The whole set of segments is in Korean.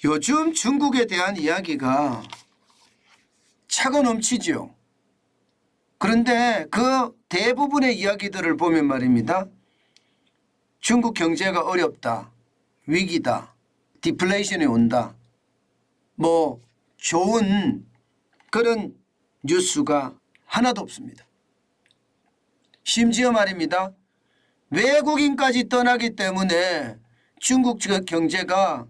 요즘 중국에 대한 이야기가 차고 넘치죠. 그런데 그 대부분의 이야기들을 보면 말입니다. 중국 경제가 어렵다, 위기다, 디플레이션이 온다, 뭐 좋은 그런 뉴스가 하나도 없습니다. 심지어 말입니다. 외국인까지 떠나기 때문에 중국 경제가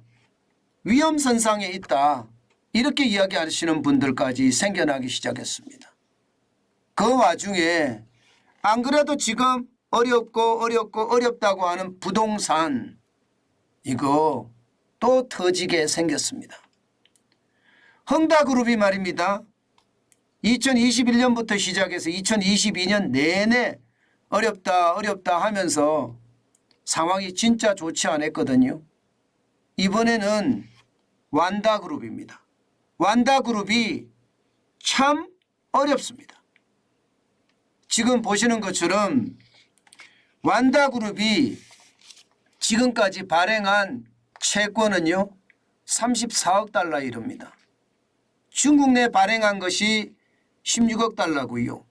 위험선상에 있다, 이렇게 이야기하시는 분들까지 생겨나기 시작했습니다. 그 와중에 안 그래도 지금 어렵다고 하는 부동산, 이거 또 터지게 생겼습니다. 헝다그룹이 말입니다. 2021년부터 시작해서 2022년 내내 어렵다 하면서 상황이 진짜 좋지 않았거든요. 이번에는 완다그룹입니다. 완다그룹이 참 어렵습니다. 지금 보시는 것처럼 완다그룹이 지금까지 발행한 채권은요 34억 달러 이릅니다. 중국 내 발행한 것이 16억 달러고요.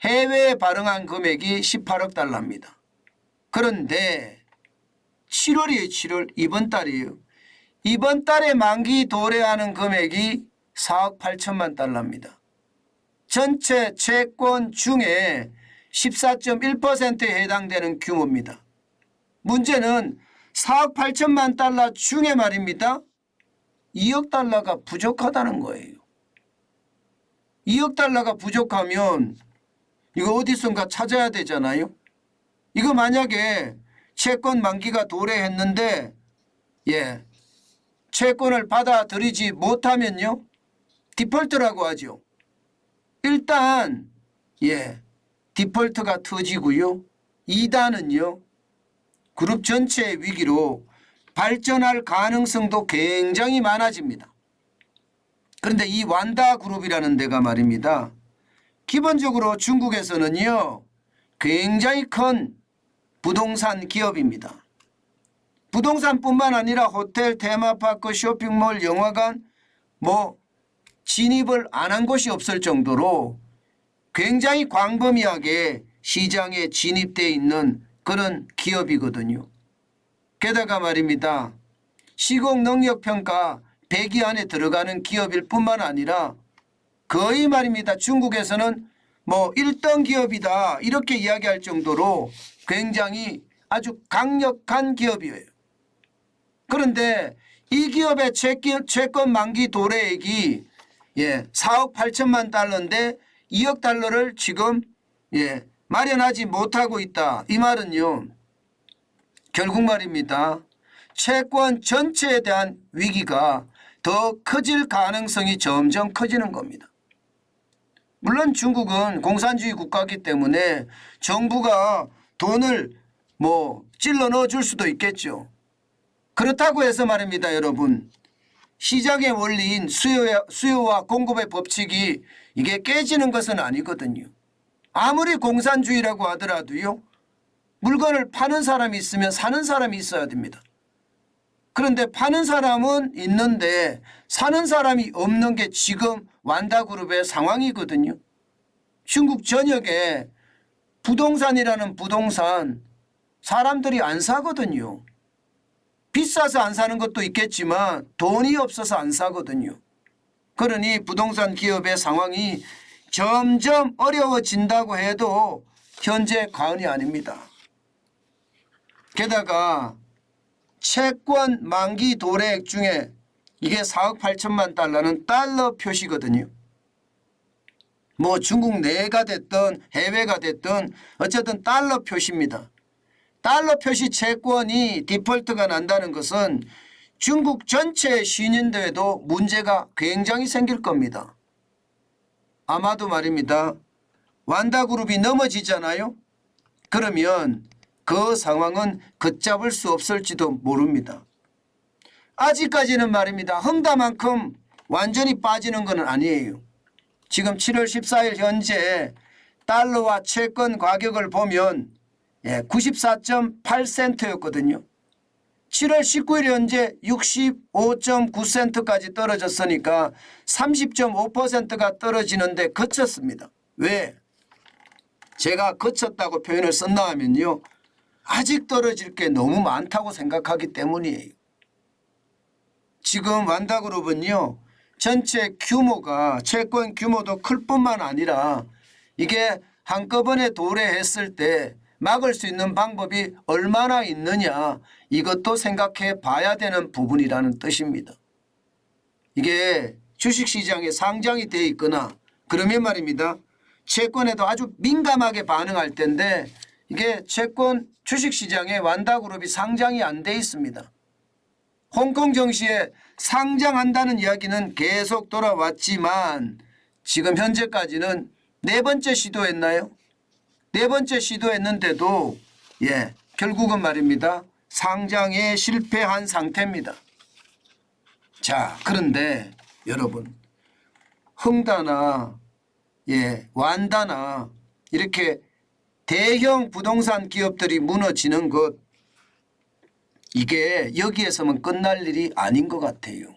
해외에 발행한 금액이 18억 달러입니다. 그런데 7월이에요. 7월 이번 달이에요. 이번 달에 만기 도래하는 금액이 4억 8천만 달러입니다. 전체 채권 중에 14.1%에 해당되는 규모입니다. 문제는 4억 8천만 달러 중에 말입니다. 2억 달러가 부족하다는 거예요. 2억 달러가 부족하면 이거 어디선가 찾아야 되잖아요. 이거 만약에 채권 만기가 도래했는데 채권을 받아들이지 못하면요 디폴트라고 하죠. 일단 디폴트가 터지고요. 2단은요 그룹 전체의 위기로 발전할 가능성도 굉장히 많아집니다. 그런데 이 완다그룹이라는 데가 말입니다. 기본적으로 중국에서는요 굉장히 큰 부동산 기업입니다. 부동산뿐만 아니라 호텔, 테마파크, 쇼핑몰, 영화관 뭐 진입을 안 한 곳이 없을 정도로 굉장히 광범위하게 시장에 진입되어 있는 그런 기업이거든요. 게다가 말입니다. 시공능력평가 100위 안에 들어가는 기업일 뿐만 아니라 거의 말입니다. 중국에서는 뭐 1등 기업이다 이렇게 이야기할 정도로 굉장히 아주 강력한 기업이에요. 그런데 이 기업의 채권 만기 도래액이 4억 8천만 달러인데 2억 달러를 지금 마련하지 못하고 있다. 이 말은요 결국 말입니다. 채권 전체에 대한 위기가 더 커질 가능성이 점점 커지는 겁니다. 물론 중국은 공산주의 국가이기 때문에 정부가 돈을 찔러 넣어줄 수도 있겠죠. 그렇다고 해서 말입니다. 여러분 시장의 원리인 수요와 공급의 법칙이 이게 깨지는 것은 아니거든요. 아무리 공산주의라고 하더라도요 물건을 파는 사람이 있으면 사는 사람이 있어야 됩니다. 그런데 파는 사람은 있는데 사는 사람이 없는 게 지금 완다그룹의 상황이거든요. 중국 전역에 부동산이라는 부동산 사람들이 안 사거든요. 비싸서 안 사는 것도 있겠지만 돈이 없어서 안 사거든요. 그러니 부동산 기업의 상황이 점점 어려워진다고 해도 현재 과언이 아닙니다. 게다가 채권 만기 도래액 중에 이게 4억 8천만 달러는 달러 표시거든요. 뭐 중국 내가 됐든 해외가 됐든 어쨌든 달러 표시입니다. 달러 표시 채권이 디폴트가 난다는 것은 중국 전체 신인도에도 문제가 굉장히 생길 겁니다. 아마도 말입니다. 완다그룹이 넘어지잖아요. 그러면 그 상황은 걷잡을 수 없을지도 모릅니다. 아직까지는 말입니다. 헝다만큼 완전히 빠지는 건 아니에요. 지금 7월 14일 현재 달러와 채권 가격을 보면 94.8센트였거든요. 7월 19일 현재 65.9센트까지 떨어졌으니까 30.5%가 떨어지는데 그쳤습니다. 왜? 제가 그쳤다고 표현을 썼나 하면요. 아직 떨어질 게 너무 많다고 생각하기 때문이에요. 지금 완다그룹은요. 전체 규모가 채권 규모도 클 뿐만 아니라 이게 한꺼번에 도래했을 때 막을 수 있는 방법이 얼마나 있느냐 이것도 생각해 봐야 되는 부분이라는 뜻입니다. 이게 주식시장에 상장이 돼 있거나 그러면 말입니다. 채권에도 아주 민감하게 반응할 텐데 이게 채권 주식시장에 완다그룹이 상장이 안 돼 있습니다. 홍콩 증시에 상장한다는 이야기는 계속 돌아왔지만 지금 현재까지는 네 번째 시도했나요? 네 번째 시도했는데도 결국은 말입니다. 상장에 실패한 상태입니다. 자, 그런데 여러분 흥다나 완다나 이렇게 대형 부동산 기업들이 무너지는 것 이게 여기에서만 끝날 일이 아닌 것 같아요.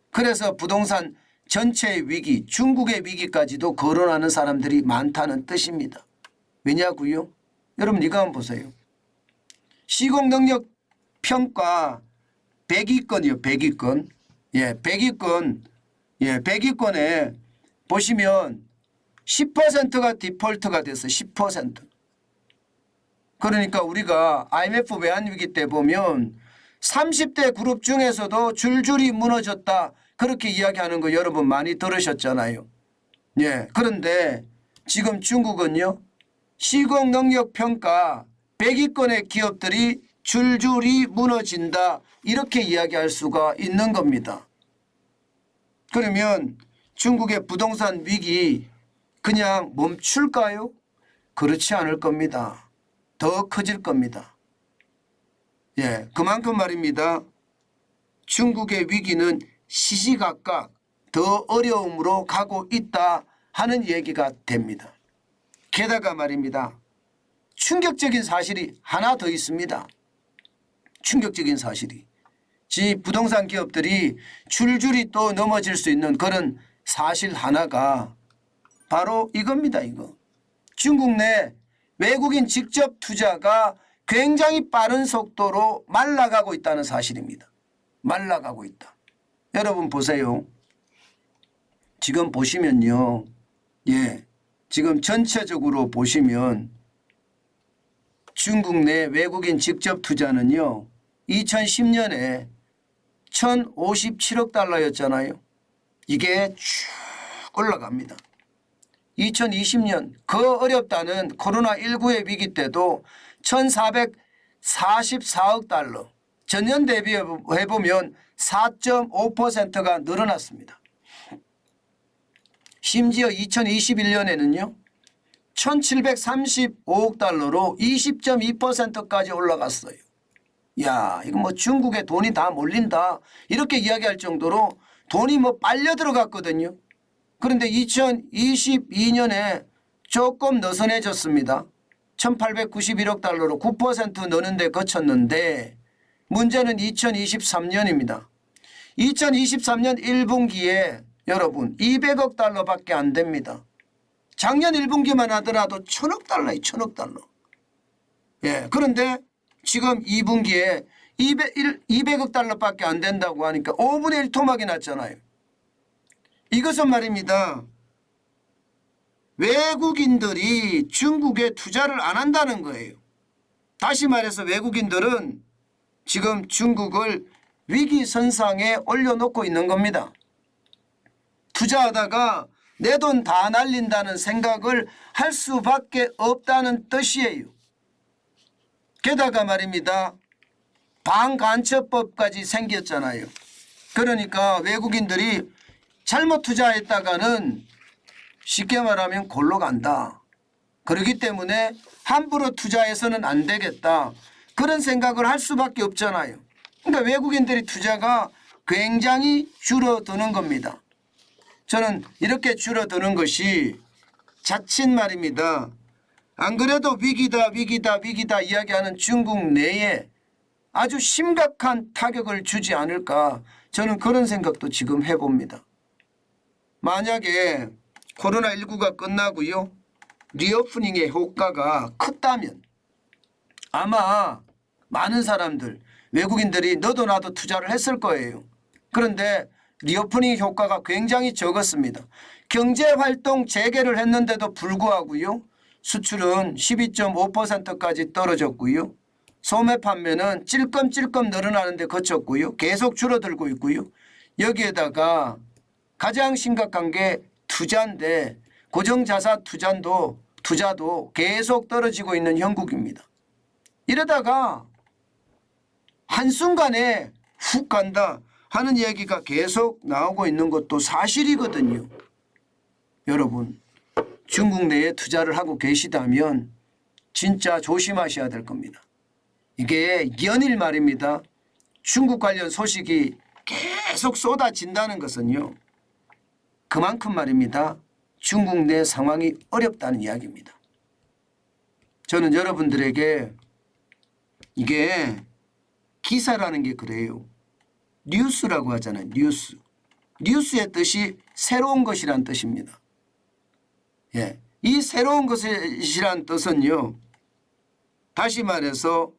그래서 부동산 전체의 위기, 중국의 위기까지도 거론하는 사람들이 많다는 뜻입니다. 왜냐고요? 여러분 이거 한번 보세요. 시공능력 평가 100위권이요. 100위권. 100위권. 100위권에 보시면 10%가 디폴트가 돼서 10%. 그러니까 우리가 IMF 외환위기 때 보면 30대 그룹 중에서도 줄줄이 무너졌다. 그렇게 이야기하는 거 여러분 많이 들으셨잖아요. 그런데 지금 중국은요. 시공능력 평가 100위권의 기업들이 줄줄이 무너진다. 이렇게 이야기할 수가 있는 겁니다. 그러면 중국의 부동산 위기 그냥 멈출까요? 그렇지 않을 겁니다. 더 커질 겁니다. 그만큼 말입니다. 중국의 위기는 시시각각 더 어려움으로 가고 있다 하는 얘기가 됩니다. 게다가 말입니다. 충격적인 사실이 하나 더 있습니다. 충격적인 사실이. 부동산 기업들이 줄줄이 또 넘어질 수 있는 그런 사실 하나가 바로 이겁니다. 이거. 중국 내 외국인 직접 투자가 굉장히 빠른 속도로 말라가고 있다는 사실입니다. 말라가고 있다. 여러분 보세요. 지금 보시면요. 지금 전체적으로 보시면 중국 내 외국인 직접 투자는요. 2010년에 1,057억 달러였잖아요. 이게 쭉 올라갑니다. 2020년 그 어렵다는 코로나19의 위기 때도 1,444억 달러 전년 대비해보면 4.5%가 늘어났습니다. 심지어 2021년에는요. 1,735억 달러로 20.2%까지 올라갔어요. 야, 이거 뭐 중국에 돈이 다 몰린다 이렇게 이야기할 정도로 돈이 뭐 빨려 들어갔거든요. 그런데 2022년에 조금 느슨해졌습니다. 1,891억 달러로 9% 느는 데 거쳤는데 문제는 2023년입니다. 2023년 1분기에 여러분 200억 달러밖에 안 됩니다. 작년 1분기만 하더라도 1,000억 달러예요. 1,000억 달러. 그런데 지금 2분기에 200억 달러밖에 안 된다고 하니까 5분의 1 토막이 났잖아요. 이것은 말입니다. 외국인들이 중국에 투자를 안 한다는 거예요. 다시 말해서 외국인들은 지금 중국을 위기선상에 올려놓고 있는 겁니다. 투자하다가 내 돈 다 날린다는 생각을 할 수밖에 없다는 뜻이에요. 게다가 말입니다. 반간첩법까지 생겼잖아요. 그러니까 외국인들이 잘못 투자했다가는 쉽게 말하면 골로 간다. 그렇기 때문에 함부로 투자해서는 안 되겠다. 그런 생각을 할 수밖에 없잖아요. 그러니까 외국인들이 투자가 굉장히 줄어드는 겁니다. 저는 이렇게 줄어드는 것이 자칫 말입니다. 안 그래도 위기다 이야기하는 중국 내에 아주 심각한 타격을 주지 않을까 저는 그런 생각도 지금 해봅니다. 만약에 코로나19가 끝나고요. 리오프닝의 효과가 컸다면 아마 많은 사람들 외국인들이 너도 나도 투자를 했을 거예요. 그런데 리오프닝 효과가 굉장히 적었습니다. 경제활동 재개를 했는데도 불구하고요. 수출은 12.5%까지 떨어졌고요. 소매 판매는 찔끔찔끔 늘어나는 데 그쳤고요. 계속 줄어들고 있고요. 여기에다가 가장 심각한 게 투자인데 고정자산 투자도 계속 떨어지고 있는 형국입니다. 이러다가 한순간에 훅 간다 하는 얘기가 계속 나오고 있는 것도 사실이거든요. 여러분 중국 내에 투자를 하고 계시다면 진짜 조심하셔야 될 겁니다. 이게 연일 말입니다. 중국 관련 소식이 계속 쏟아진다는 것은요. 그만큼 말입니다. 중국 내 상황이 어렵다는 이야기입니다. 저는 여러분들에게 이게 기사라는 게 그래요. 뉴스라고 하잖아요. 뉴스. 뉴스의 뜻이 새로운 것이란 뜻입니다. 예, 이 새로운 것이란 뜻은요. 다시 말해서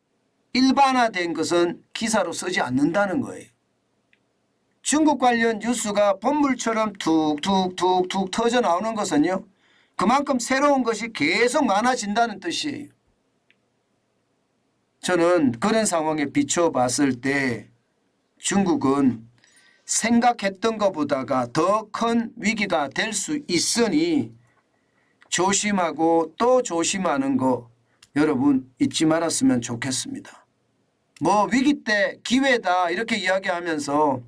일반화된 것은 기사로 쓰지 않는다는 거예요. 중국 관련 뉴스가 본물처럼 툭툭툭툭 터져 나오는 것은요. 그만큼 새로운 것이 계속 많아진다는 뜻이에요. 저는 그런 상황에 비춰봤을 때 중국은 생각했던 것보다가 더 큰 위기가 될 수 있으니 조심하고 또 조심하는 거 여러분 잊지 말았으면 좋겠습니다. 뭐 위기 때 기회다 이렇게 이야기하면서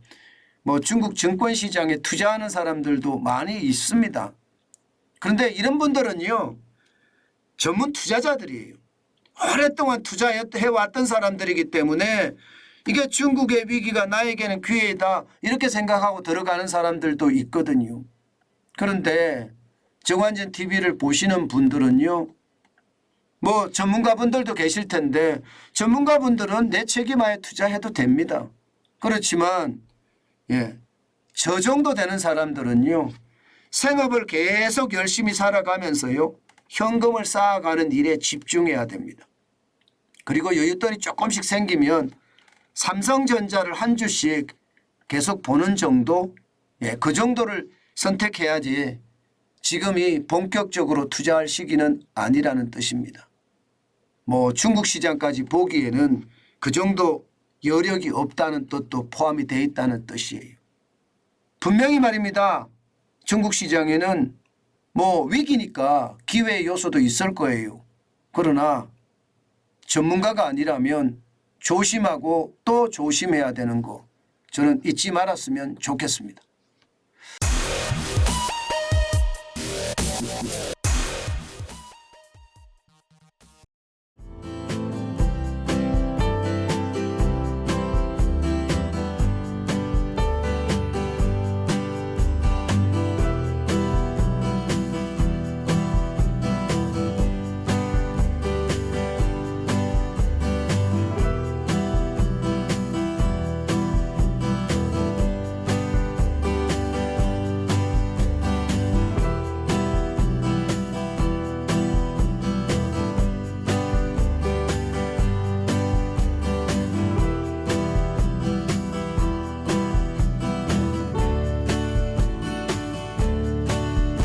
뭐 중국 증권시장에 투자하는 사람들도 많이 있습니다. 그런데 이런 분들은요. 전문 투자자들이에요. 오랫동안 투자해왔던 사람들이기 때문에 이게 중국의 위기가 나에게는 기회다 이렇게 생각하고 들어가는 사람들도 있거든요. 그런데 정관전 TV를 보시는 분들은요. 뭐 전문가분들도 계실 텐데 전문가분들은 내 책임하에 투자해도 됩니다. 그렇지만 저 정도 되는 사람들은요. 생업을 계속 열심히 살아가면서요. 현금을 쌓아가는 일에 집중해야 됩니다. 그리고 여윳돈이 조금씩 생기면 삼성전자를 한 주씩 계속 보는 정도 그 정도를 선택해야지 지금이 본격적으로 투자할 시기는 아니라는 뜻입니다. 뭐 중국 시장까지 보기에는 그 정도 여력이 없다는 뜻도 포함이 되어 있다는 뜻이에요. 분명히 말입니다. 중국 시장에는 뭐 위기니까 기회의 요소도 있을 거예요. 그러나 전문가가 아니라면 조심하고 또 조심해야 되는 거 저는 잊지 말았으면 좋겠습니다.